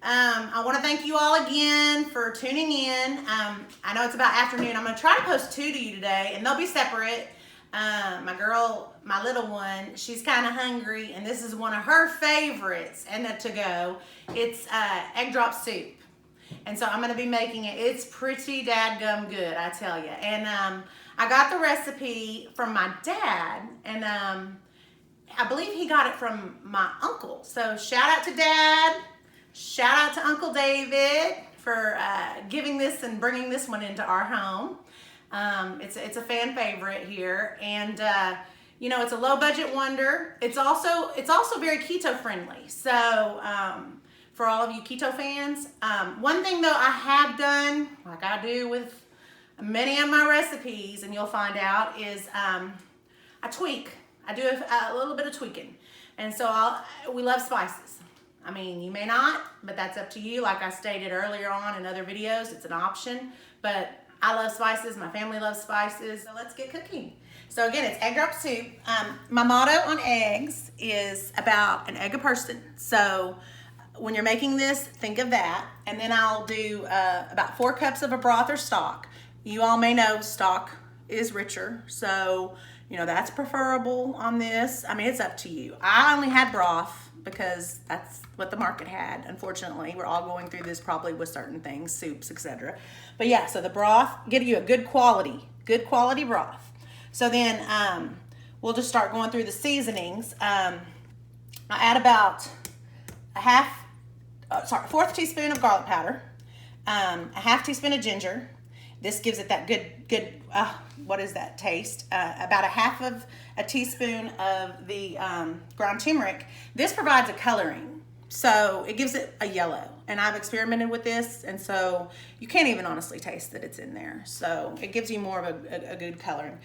I want to thank you all again for tuning in. I know it's about afternoon. I'm going to try to post 2 to you today, and they'll be separate. My girl, my little one, she's kind of hungry, and this is one of her favorites and to go. It's egg drop soup. And so I'm going to be making it. It's pretty dadgum good, I tell you. And I got the recipe from my dad, and I believe he got it from my uncle. So shout out to Dad. Shout out to Uncle David for giving this and bringing this one into our home. It's a fan favorite here, and you know, it's a low budget wonder. It's also very keto friendly. So for all of you keto fans, one thing though I have done, like I do with many of my recipes, and you'll find out, is I tweak. I do a little bit of tweaking, and so we love spices. I mean, you may not, but that's up to you. Like I stated earlier on in other videos, it's an option, but I love spices. My family loves spices. So let's get cooking. So again, it's egg drop soup. My motto on eggs is about an egg a person. So when you're making this, think of that. And then I'll do about 4 cups of a broth or stock. You all may know stock is richer. So, you know, that's preferable on this. I mean, it's up to you. I only had broth because that's what the market had. Unfortunately, we're all going through this probably with certain things, soups, etc. But yeah, so the broth, give you a good quality broth. So then we'll just start going through the seasonings. I add about a 1/4 teaspoon of garlic powder, a 1/2 teaspoon of ginger. This gives it that good what is that taste? About a 1/2 teaspoon of the ground turmeric. This provides a coloring, so it gives it a yellow. And I've experimented with this, and so you can't even honestly taste that it's in there. So it gives you more of a good coloring.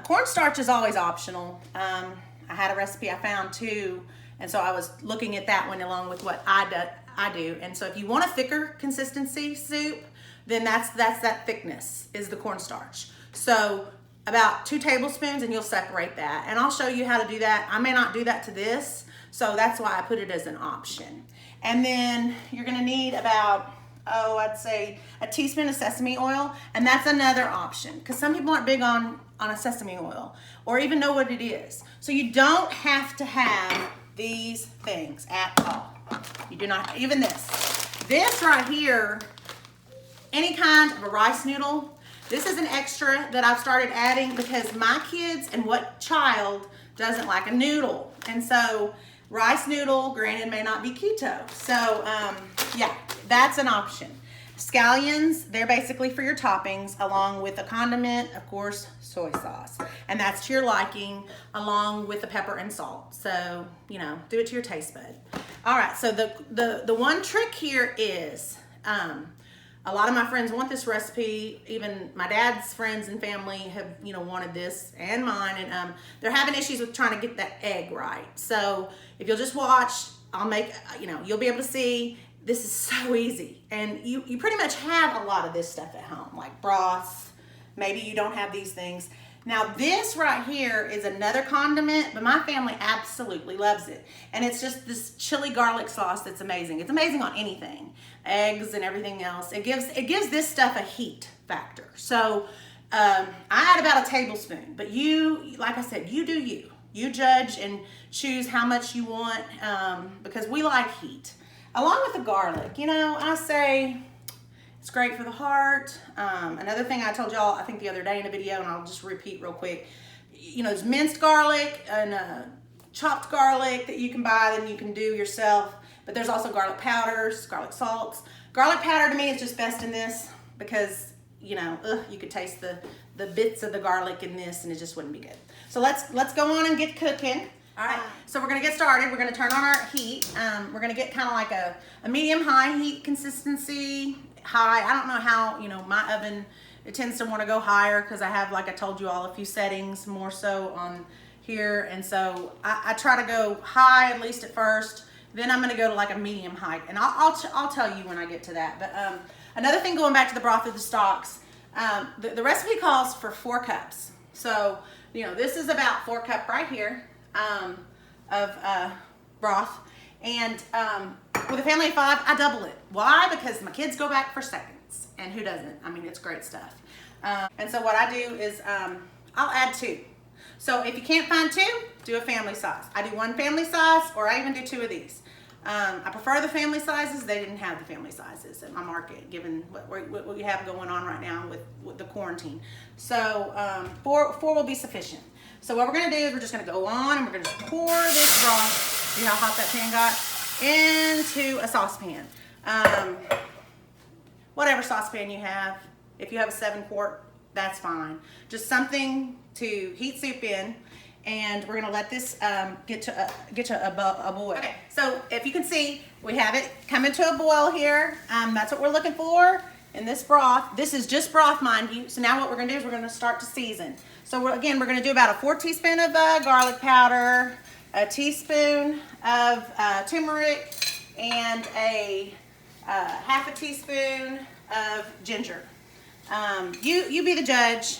Cornstarch is always optional. I had a recipe I found too, and so I was looking at that one along with what I do. And so if you want a thicker consistency soup, then that's that thickness is the cornstarch. So about 2 tablespoons, and you'll separate that. And I'll show you how to do that. I may not do that to this, so that's why I put it as an option. And then you're gonna need about, I'd say a teaspoon of sesame oil, and that's another option, because some people aren't big on a sesame oil or even know what it is. So you don't have to have these things at all. You do not, even this. This right here, any kind of a rice noodle, this is an extra that I've started adding because my kids, and what child doesn't like a noodle? And so rice noodle, granted, may not be keto. So yeah, that's an option. Scallions, they're basically for your toppings, along with a condiment, of course, soy sauce. And that's to your liking, along with the pepper and salt. So, you know, do it to your taste bud. All right, so the one trick here is, a lot of my friends want this recipe. Even my dad's friends and family have, you know, wanted this, and mine, and they're having issues with trying to get that egg right. So if you'll just watch, I'll make, you know, you'll be able to see this is so easy. And you pretty much have a lot of this stuff at home, like broths. Maybe you don't have these things. Now this right here is another condiment, but my family absolutely loves it. And it's just this chili garlic sauce that's amazing. It's amazing on anything, eggs and everything else. It gives this stuff a heat factor. So I add about a tablespoon, but you, like I said, you do you. You judge and choose how much you want, because we like heat. Along with the garlic, you know, I say it's great for the heart. Another thing I told y'all, I think the other day in a video, and I'll just repeat real quick, you know, there's minced garlic and chopped garlic that you can buy, and you can do yourself. But there's also garlic powders, garlic salts. Garlic powder to me is just best in this because, you know, you could taste the bits of the garlic in this, and it just wouldn't be good. So let's go on and get cooking. All right, so we're gonna get started. We're gonna turn on our heat. We're gonna get kind of like a medium-high heat consistency. High, I don't know how, you know, my oven, it tends to want to go higher because I have, like I told you all, a few settings more so on here. And so I try to go high at least at first. Then I'm gonna go to like a medium high, and I'll tell you when I get to that. But another thing, going back to the broth of the stocks, the recipe calls for 4 cups. So, you know, this is about 4 cups right here of broth. And with a family of 5, I double it. Why? Because my kids go back for seconds. And who doesn't? I mean, it's great stuff. And so what I do is I'll add 2. So if you can't find 2, do a family size. I do 1 family size, or I even do 2 of these. I prefer the family sizes. They didn't have the family sizes at my market, given what we have going on right now with the quarantine. So 4 will be sufficient. So what we're gonna do is we're just gonna go on and we're gonna just pour this broth, see how hot that pan got, into a saucepan. Whatever saucepan you have. If you have a 7-quart, that's fine. Just something to heat soup in, and we're gonna let this get to a boil. Okay, so if you can see, we have it come into a boil here. That's what we're looking for in this broth. This is just broth, mind you. So now what we're gonna do is we're gonna start to season. So we're gonna do about a 4 teaspoons of garlic powder, a teaspoon of turmeric, and a half a teaspoon of ginger. You be the judge.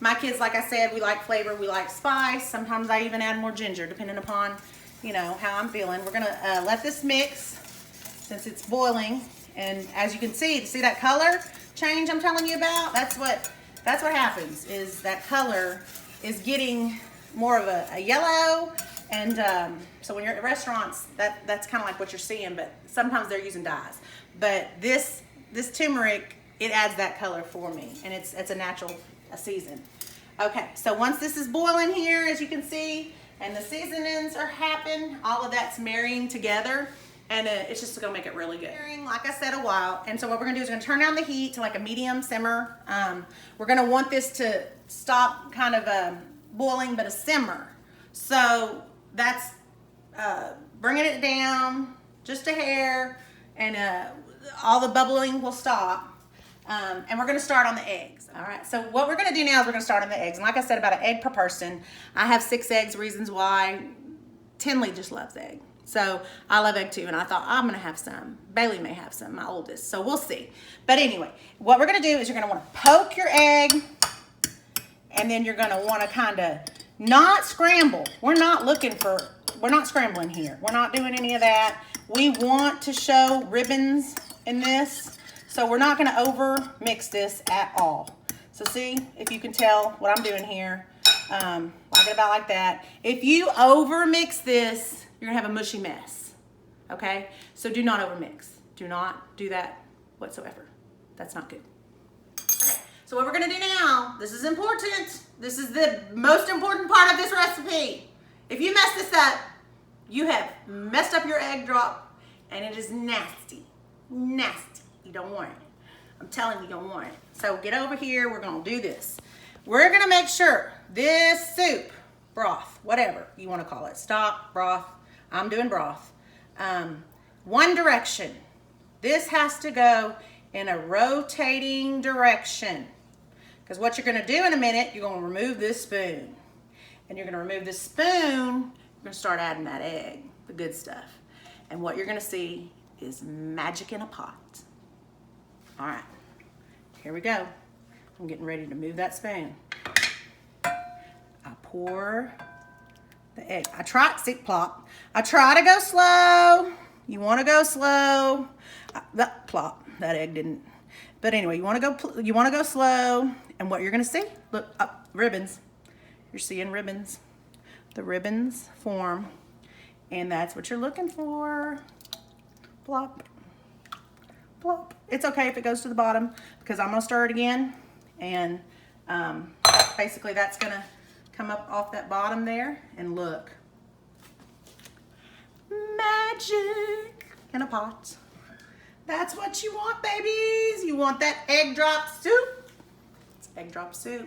My kids, like I said, we like flavor, we like spice. Sometimes I even add more ginger, depending upon, how I'm feeling. We're gonna let this mix since it's boiling, and as you can see that color change I'm telling you about. That's what happens. Is that color is getting more of a yellow, and so when you're at restaurants, that's kind of like what you're seeing. But sometimes they're using dyes. But this turmeric, it adds that color for me, and it's a natural season. Okay, so once this is boiling here, as you can see, and the seasonings are happening, all of that's marrying together, and it's just gonna make it really good. Like I said, a while, and so what we're gonna do is we're gonna turn down the heat to like a medium simmer. We're gonna want this to stop kind of boiling, but a simmer. So that's bringing it down just a hair, and all the bubbling will stop. And we're gonna start on the eggs. All right, so what we're gonna do now is we're gonna start on the eggs. And like I said, about an egg per person. I have 6 eggs, reasons why. Tinley just loves egg. So I love egg too, and I thought I'm gonna have some. Bailey may have some, my oldest, so we'll see. But anyway, what we're gonna do is you're gonna wanna poke your egg, and then you're gonna wanna kinda not scramble. We're not scrambling here. We're not doing any of that. We want to show ribbons in this. So we're not gonna over mix this at all. So see, if you can tell what I'm doing here, like it about like that. If you over mix this, you're gonna have a mushy mess, okay? So do not over mix. Do not do that whatsoever. That's not good. Okay, so what we're gonna do now, this is important. This is the most important part of this recipe. If you mess this up, you have messed up your egg drop, and it is nasty, nasty. You don't want it. I'm telling you, you don't want it. So get over here. We're going to do this. We're going to make sure this soup, broth, whatever you want to call it, stock, broth, I'm doing broth, one direction. This has to go in a rotating direction, because what you're going to do in a minute, you're going to remove this spoon. And you're going to remove this spoon, you're going to start adding that egg, the good stuff. And what you're going to see is magic in a pot. All right, here we go. I'm getting ready to move that spoon. I pour the egg. Plop. I try to go slow. You want to go slow. Plop. That egg didn't. But anyway, you want to go slow. And what you're gonna see? Look up, ribbons. You're seeing ribbons. The ribbons form, and that's what you're looking for. Plop. Plop. It's okay if it goes to the bottom, because I'm gonna stir it again, and basically that's gonna come up off that bottom there, and look, magic in a pot. That's what you want, babies. You want that egg drop soup. It's egg drop soup,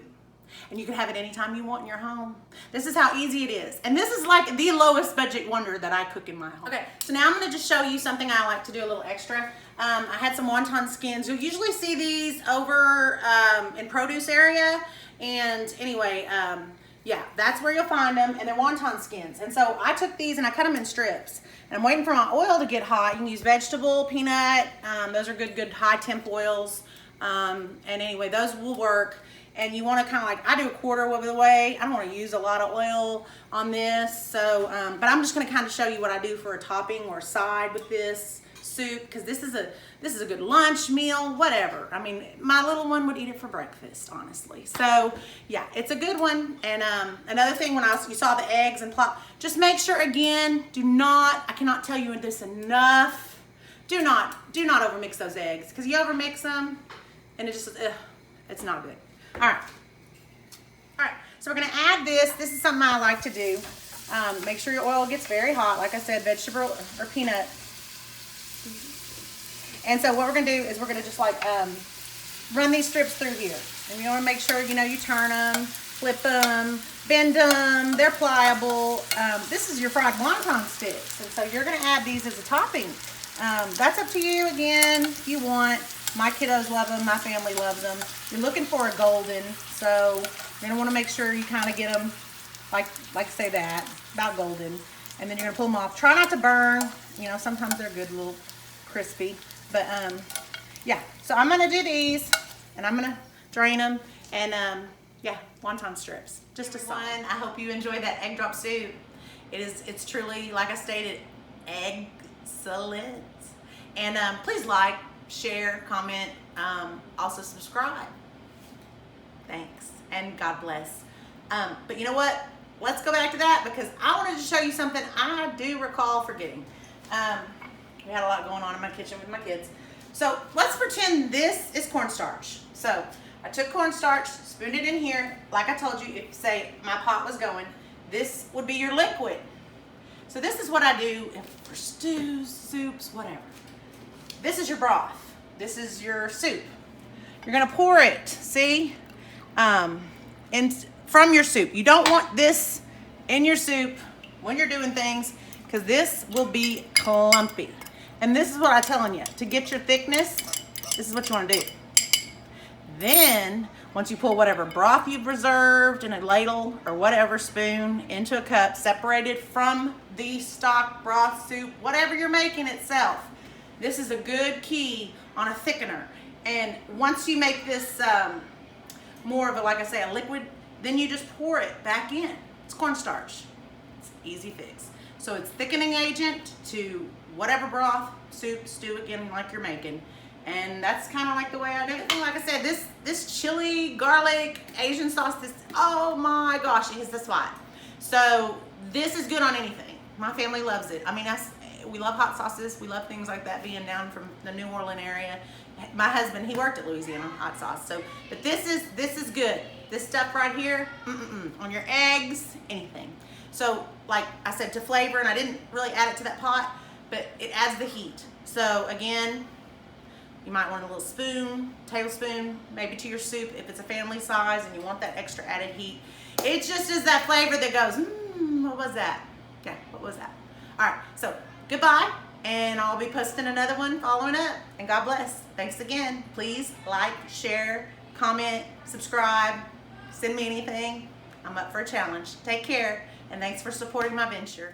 and you can have it anytime you want in your home. This is how easy it is, and this is like the lowest budget wonder that I cook in my home. Okay, so now I'm gonna just show you something I like to do a little extra. I had some wonton skins. You'll usually see these over in produce area, and anyway, yeah, that's where you'll find them, and they're wonton skins. And so I took these and I cut them in strips, and I'm waiting for my oil to get hot. You can use vegetable, peanut, those are good high temp oils, and anyway, those will work. and you want to kind of like, I do a quarter of the way. I don't want to use a lot of oil on this, so but I'm just going to kind of show you what I do for a topping or a side with this soup, because this is a good lunch meal, whatever. I mean, my little one would eat it for breakfast, honestly. So yeah, it's a good one. And another thing, when you saw the eggs and plop, just make sure, again, I cannot tell you this enough, do not overmix those eggs, because you overmix them and it just, it's not good. All right, so we're gonna add this. This is something I like to do. Make sure your oil gets very hot, like I said, vegetable or peanut. And so what we're gonna do is we're gonna just like run these strips through here. And you wanna make sure, you turn them, flip them, bend them, they're pliable. This is your fried wonton sticks. And so you're gonna add these as a topping. That's up to you, again, if you want. My kiddos love them, my family loves them. You're looking for a golden, so you're gonna wanna make sure you kind of get them like say that, about golden. And then you're gonna pull them off. Try not to burn, sometimes they're good, a little crispy. But yeah, so I'm gonna do these and I'm gonna drain them, and yeah, wonton strips, just a fun. I hope you enjoyed that egg drop soup. It's truly, like I stated, Eggselent. And please like, share, comment, also subscribe. Thanks, and God bless. But you know what? Let's go back to that, because I wanted to show you something I do recall forgetting. We had a lot going on in my kitchen with my kids. So let's pretend this is cornstarch. So I took cornstarch, spooned it in here. Like I told you, if say my pot was going, this would be your liquid. So this is what I do for stews, soups, whatever. This is your broth. This is your soup. You're gonna pour it, see? From your soup. You don't want this in your soup when you're doing things, because this will be clumpy. And this is what I'm telling you. To get your thickness, this is what you want to do. Then, once you pull whatever broth you've reserved in a ladle or whatever spoon into a cup, separated from the stock, broth, soup, whatever you're making itself, this is a good key on a thickener. And once you make this more of a, like I say, a liquid, then you just pour it back in. It's cornstarch. It's easy fix. So it's thickening agent to whatever broth, soup, stew, again, like you're making. And that's kind of like the way I do it. And like I said, this chili, garlic, Asian sauce, oh my gosh, it hits the spot. So this is good on anything. My family loves it. I mean, we love hot sauces. We love things like that, being down from the New Orleans area. My husband, he worked at Louisiana hot sauce. So, but this is good. This stuff right here, on your eggs, anything. So, like I said, to flavor, and I didn't really add it to that pot, but it adds the heat. So again, you might want a little spoon, tablespoon, maybe to your soup if it's a family size and you want that extra added heat. It just is that flavor that goes, what was that? Okay, what was that? All right, so goodbye, and I'll be posting another one following up, and God bless. Thanks again. Please like, share, comment, subscribe, send me anything. I'm up for a challenge. Take care, and thanks for supporting my venture.